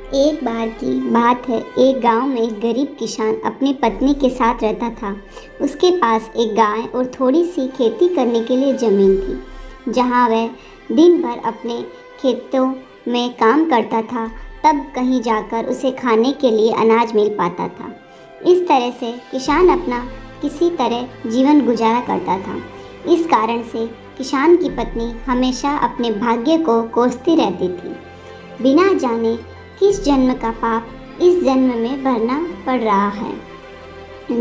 एक बार की बात है। एक गांव में एक गरीब किसान अपनी पत्नी के साथ रहता था। उसके पास एक गाय और थोड़ी सी खेती करने के लिए ज़मीन थी, जहां वह दिन भर अपने खेतों में काम करता था। तब कहीं जाकर उसे खाने के लिए अनाज मिल पाता था। इस तरह से किसान अपना किसी तरह जीवन गुजारा करता था। इस कारण से किसान की पत्नी हमेशा अपने भाग्य को कोसती रहती थी, बिना जाने किस जन्म का पाप इस जन्म में भरना पड़ रहा है,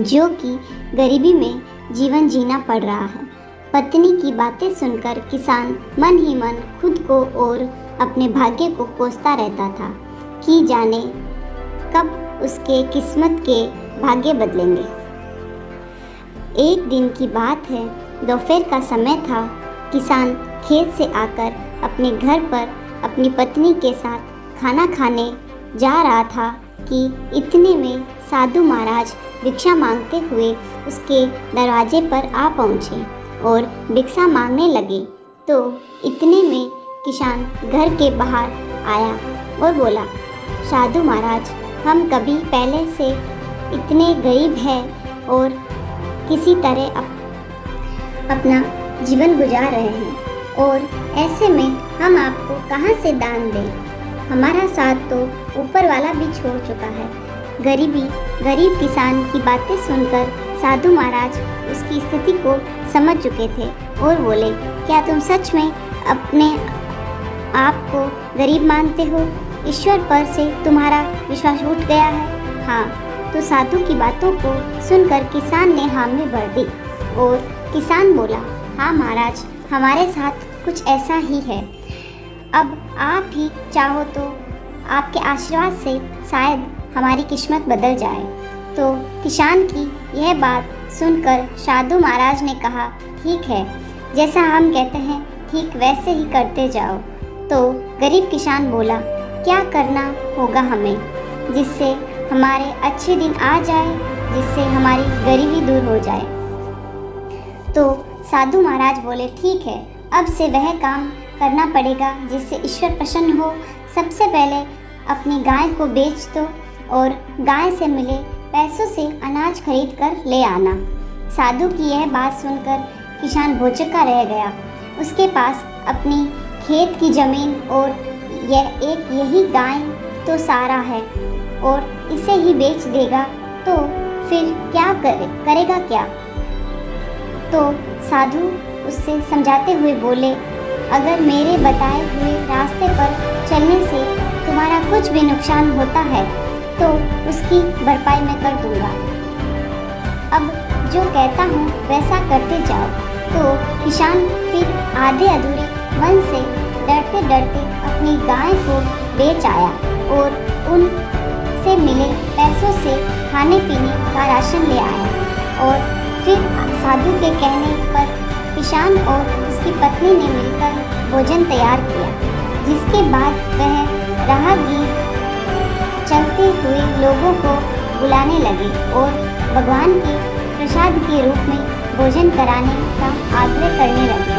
जो कि गरीबी में जीवन जीना पड़ रहा है। पत्नी की बातें सुनकर किसान मन ही मन खुद को और अपने भाग्य को कोसता रहता था कि जाने कब उसके किस्मत के भाग्य बदलेंगे। एक दिन की बात है, दोपहर का समय था। किसान खेत से आकर अपने घर पर अपनी पत्नी के साथ खाना खाने जा रहा था कि इतने में साधु महाराज भिक्षा मांगते हुए उसके दरवाजे पर आ पहुँचे और भिक्षा मांगने लगे। तो इतने में किसान घर के बाहर आया और बोला, साधु महाराज, हम कभी पहले से इतने गरीब हैं और किसी तरह अपना जीवन गुजार रहे हैं, और ऐसे में हम आपको कहाँ से दान दें? हमारा साथ तो ऊपर वाला भी छोड़ चुका है। गरीब किसान की बातें सुनकर साधु महाराज उसकी स्थिति को समझ चुके थे और बोले, क्या तुम सच में अपने आप को गरीब मानते हो? ईश्वर पर से तुम्हारा विश्वास उठ गया है? हाँ। तो साधु की बातों को सुनकर किसान ने हामी भर दी और किसान बोला, हाँ महाराज, हमारे साथ कुछ ऐसा ही है। अब आप ही चाहो तो आपके आशीर्वाद से शायद हमारी किस्मत बदल जाए। तो किसान की यह बात सुनकर साधु महाराज ने कहा, ठीक है, जैसा हम कहते हैं ठीक वैसे ही करते जाओ। तो गरीब किसान बोला, क्या करना होगा हमें जिससे हमारे अच्छे दिन आ जाए, जिससे हमारी गरीबी दूर हो जाए? तो साधु महाराज बोले, ठीक है, अब से वह काम करना पड़ेगा जिससे ईश्वर प्रसन्न हो। सबसे पहले अपनी गाय को बेच दो और गाय से मिले पैसों से अनाज खरीद कर ले आना। साधु की यह बात सुनकर किसान भौचक्का रह गया। उसके पास अपनी खेत की ज़मीन और यही गाय तो सारा है, और इसे ही बेच देगा तो फिर क्या करेगा क्या? तो साधु उससे समझाते हुए बोले, अगर मेरे बताए हुए रास्ते पर चलने से तुम्हारा कुछ भी नुकसान होता है तो उसकी भरपाई मैं कर दूंगा। अब जो कहता हूँ वैसा करते जाओ। तो किसान फिर आधे अधूरे मन से डरते डरते अपनी गाय को बेच आया और उनसे मिले पैसों से खाने पीने का राशन ले आया, और फिर साधु के कहने पर किसान और उसकी पत्नी ने मिलकर भोजन तैयार किया, जिसके बाद वह राहगीर चलते हुए लोगों को बुलाने लगे और भगवान के प्रसाद के रूप में भोजन कराने का आग्रह करने लगे।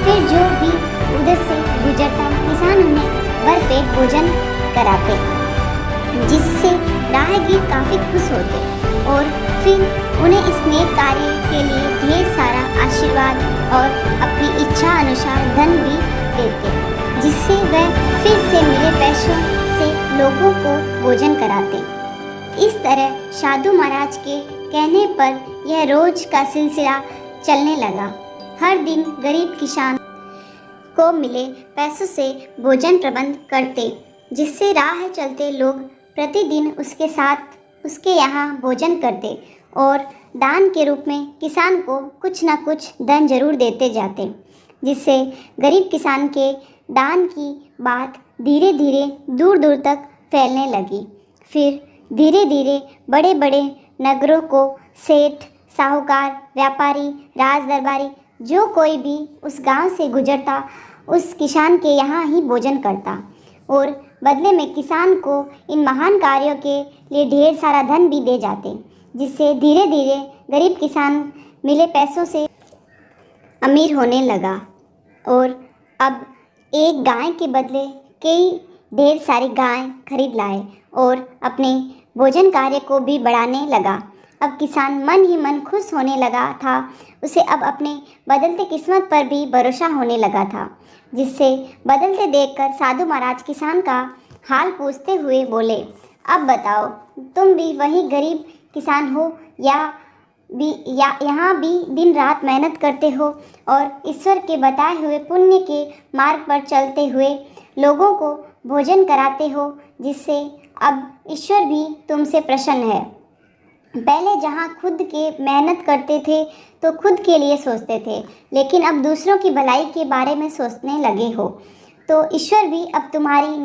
फिर जो भी उधर से गुजरता किसान उन्हें भरपेट भोजन कराते, जिससे राहगीर काफ़ी खुश होते और फिर उन्हें इस नेक कार्य के लिए ढेर सारा आशीर्वाद और अपनी इच्छा अनुसार धन भी देते, जिससे वह फिर से मिले पैसों से लोगों को भोजन कराते। इस तरह साधु महाराज के कहने पर यह रोज का सिलसिला चलने लगा। हर दिन गरीब किसान को मिले पैसों से भोजन प्रबंध करते, जिससे राह चलते लोग प्रतिदिन उसके यहाँ भोजन करते और दान के रूप में किसान को कुछ न कुछ धन जरूर देते जाते, जिससे गरीब किसान के दान की बात धीरे धीरे दूर दूर तक फैलने लगी। फिर धीरे धीरे बड़े बड़े नगरों को सेठ, साहूकार, व्यापारी, राज दरबारी, जो कोई भी उस गांव से गुजरता उस किसान के यहाँ ही भोजन करता, और बदले में किसान को इन महान कार्यों के लिए ढेर सारा धन भी दे जाते, जिससे धीरे धीरे गरीब किसान मिले पैसों से अमीर होने लगा और अब एक गाय के बदले कई ढेर सारी गाय खरीद लाए और अपने भोजन कार्य को भी बढ़ाने लगा। अब किसान मन ही मन खुश होने लगा था। उसे अब अपने बदलते किस्मत पर भी भरोसा होने लगा था, जिससे बदलते देखकर साधु महाराज किसान का हाल पूछते हुए बोले, अब बताओ, तुम भी वही गरीब किसान हो या यहाँ भी दिन रात मेहनत करते हो और ईश्वर के बताए हुए पुण्य के मार्ग पर चलते हुए लोगों को भोजन कराते हो, जिससे अब ईश्वर भी तुमसे प्रसन्न है। पहले जहाँ खुद के मेहनत करते थे तो खुद के लिए सोचते थे, लेकिन अब दूसरों की भलाई के बारे में सोचने लगे हो, तो ईश्वर भी अब तुम्हारी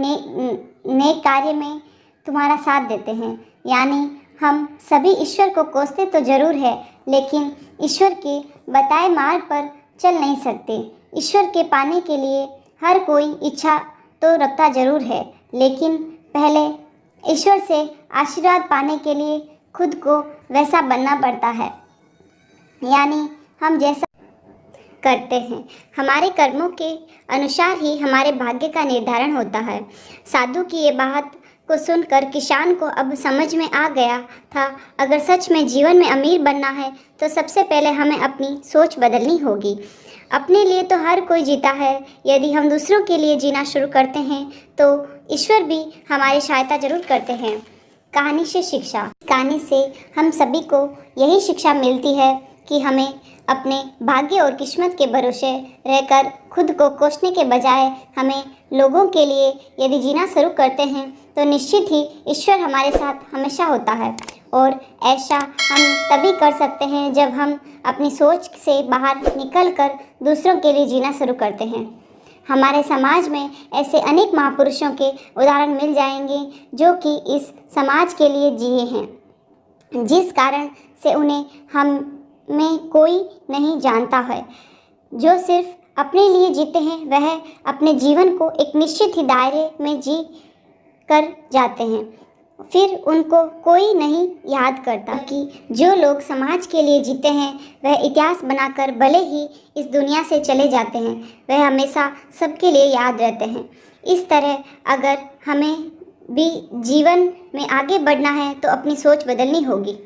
नेक कार्य में तुम्हारा साथ देते हैं। यानी हम सभी ईश्वर को कोसते तो ज़रूर है, लेकिन ईश्वर के बताए मार्ग पर चल नहीं सकते। ईश्वर के पाने के लिए हर कोई इच्छा तो रखता ज़रूर है, लेकिन पहले ईश्वर से आशीर्वाद पाने के लिए खुद को वैसा बनना पड़ता है। यानी हम जैसा करते हैं, हमारे कर्मों के अनुसार ही हमारे भाग्य का निर्धारण होता है। साधु की ये बात को सुनकर किसान को अब समझ में आ गया था, अगर सच में जीवन में अमीर बनना है तो सबसे पहले हमें अपनी सोच बदलनी होगी। अपने लिए तो हर कोई जीता है, यदि हम दूसरों के लिए जीना शुरू करते हैं तो ईश्वर भी हमारी सहायता जरूर करते हैं। कहानी से शिक्षा। कहानी से हम सभी को यही शिक्षा मिलती है कि हमें अपने भाग्य और किस्मत के भरोसे रहकर खुद को कोसने के बजाय हमें लोगों के लिए यदि जीना शुरू करते हैं तो निश्चित ही ईश्वर हमारे साथ हमेशा होता है। और ऐसा हम तभी कर सकते हैं जब हम अपनी सोच से बाहर निकलकर दूसरों के लिए जीना शुरू करते हैं। हमारे समाज में ऐसे अनेक महापुरुषों के उदाहरण मिल जाएंगे जो कि इस समाज के लिए जिए हैं, जिस कारण से उन्हें हम में कोई नहीं जानता है। जो सिर्फ अपने लिए जीते हैं वह अपने जीवन को एक निश्चित ही दायरे में जी कर जाते हैं, फिर उनको कोई नहीं याद करता। कि जो लोग समाज के लिए जीते हैं वह इतिहास बनाकर भले ही इस दुनिया से चले जाते हैं, वह हमेशा सबके लिए याद रहते हैं। इस तरह अगर हमें भी जीवन में आगे बढ़ना है तो अपनी सोच बदलनी होगी।